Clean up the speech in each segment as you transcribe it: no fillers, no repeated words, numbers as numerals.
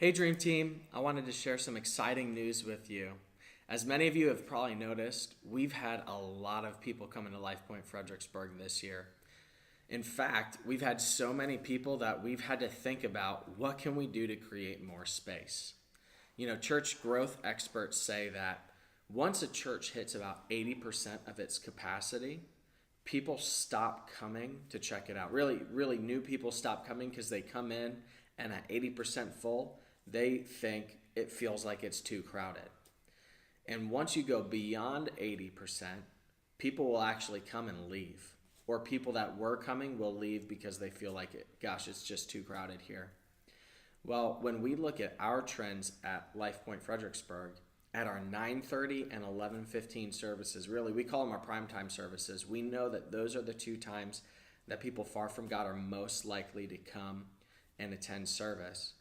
Hey Dream Team, I wanted to share some exciting news with you. As many of you have probably noticed, we've had a lot of people come into LifePoint Fredericksburg this year. In fact, we've had so many people that we've had to think about what can we do to create more space. Church growth experts say that once a church hits about 80% of its capacity, people stop coming to check it out. Really new people stop coming because they come in and at 80% full, they think it feels like it's too crowded. And once you go beyond 80%, people will actually come and leave. Or people that were coming will leave because they feel like gosh, it's just too crowded here. Well, when we look at our trends at LifePoint Fredericksburg, at our 9:30 and 11:15 services, really we call them our primetime services. We know that those are the two times that people far from God are most likely to come and attend service.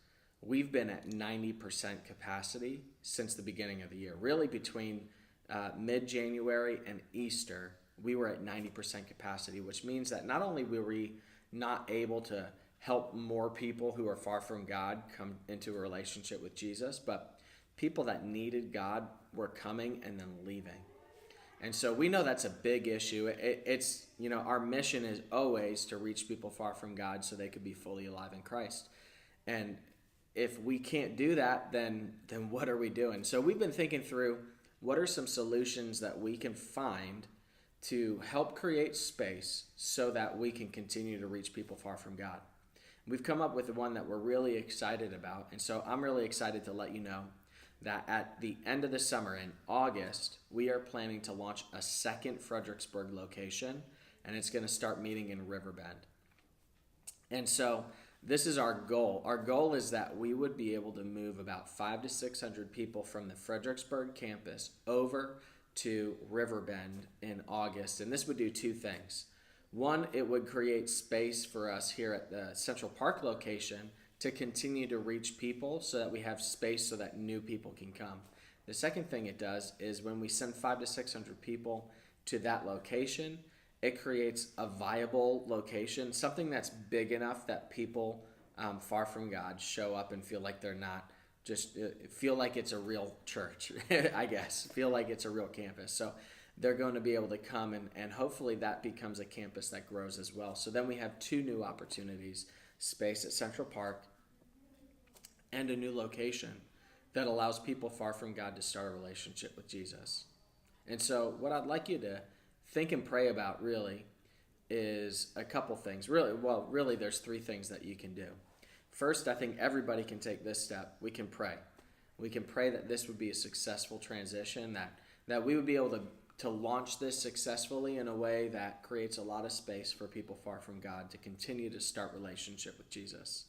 We've been at 90% capacity since the beginning of the year. Really, between mid-January and Easter, we were at 90% capacity, which means that not only were we not able to help more people who are far from God come into a relationship with Jesus, but people that needed God were coming and then leaving. And so we know that's a big issue. It's our mission is always to reach people far from God so they could be fully alive in Christ. And if we can't do that, then what are we doing? So we've been thinking through what are some solutions that we can find to help create space so that we can continue to reach people far from God. We've come up with one that we're really excited about. And so I'm really excited to let you know that at the end of the summer in August, we are planning to launch a second Fredericksburg location, and it's going to start meeting in Riverbend. And so this is our goal. Our goal is that we would be able to move about 500 to 600 people from the Fredericksburg campus over to Riverbend in August. And this would do two things. One, it would create space for us here at the Central Park location to continue to reach people so that we have space so that new people can come. The second thing it does is when we send 500 to 600 people to that location, it creates a viable location, something that's big enough that people far from God show up and feel like they're not just feel like it's a real church, I guess, feel like it's a real campus. So they're going to be able to come and hopefully that becomes a campus that grows as well. So then we have two new opportunities, space at Central Park and a new location that allows people far from God to start a relationship with Jesus. And so what I'd like you to think and pray about really is a couple things. Really there's three things that you can do. First, I think everybody can take this step. We can pray. We can pray that this would be a successful transition, that we would be able to launch this successfully in a way that creates a lot of space for people far from God to continue to start relationship with Jesus.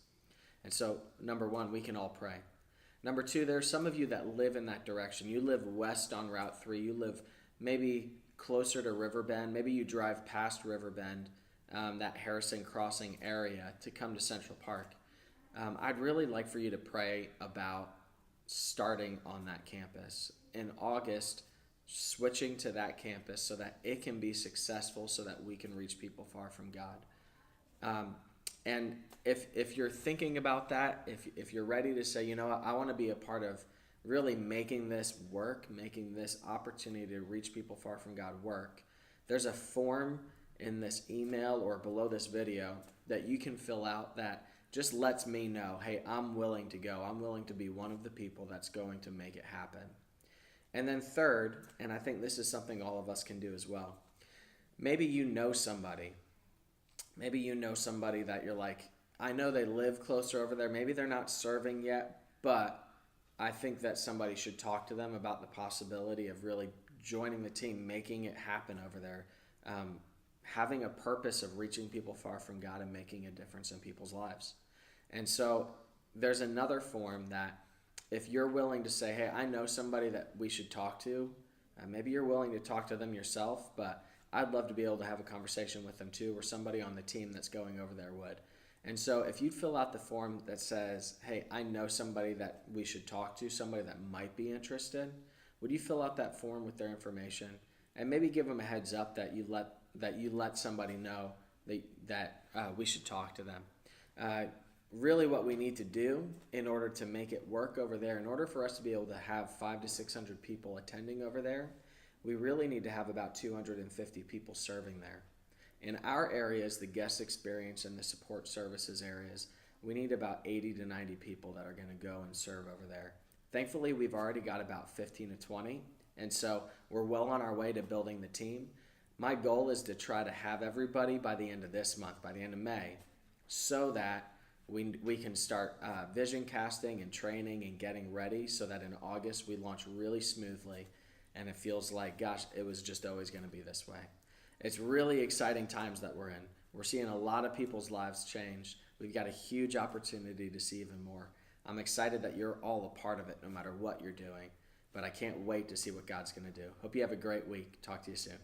And so, number one, we can all pray. Number two, there are some of you that live in that direction. You live west on Route 3. You live maybe closer to Riverbend. Maybe you drive past Riverbend, that Harrison Crossing area, to come to Central Park. I'd really like for you to pray about starting on that campus. In August, switching to that campus so that it can be successful so that we can reach people far from God. And if you're thinking about that, if you're ready to say, I want to be a part of really making this work, making this opportunity to reach people far from God work, there's a form in this email or below this video that you can fill out that just lets me know, hey, I'm willing to go. I'm willing to be one of the people that's going to make it happen. And then third, and I think this is something all of us can do as well, maybe you know somebody. Maybe you know somebody that you're like, I know they live closer over there. Maybe they're not serving yet, but I think that somebody should talk to them about the possibility of really joining the team, making it happen over there, having a purpose of reaching people far from God and making a difference in people's lives. And so there's another form that if you're willing to say, hey, I know somebody that we should talk to, maybe you're willing to talk to them yourself, but I'd love to be able to have a conversation with them too, or somebody on the team that's going over there would. And so if you'd fill out the form that says, hey, I know somebody that we should talk to, somebody that might be interested, would you fill out that form with their information and maybe give them a heads up that you let somebody know that we should talk to them. really what we need to do in order to make it work over there, in order for us to be able to have 500 to 600 people attending over there, we really need to have about 250 people serving there. In our areas, the guest experience and the support services areas, we need about 80 to 90 people that are going to go and serve over there. Thankfully, we've already got about 15 to 20, and so we're well on our way to building the team. My goal is to try to have everybody by the end of this month, by the end of May, so that we can start vision casting and training and getting ready so that in August we launch really smoothly and it feels like, gosh, it was just always going to be this way. It's really exciting times that we're in. We're seeing a lot of people's lives change. We've got a huge opportunity to see even more. I'm excited that you're all a part of it no matter what you're doing, but I can't wait to see what God's going to do. Hope you have a great week. Talk to you soon.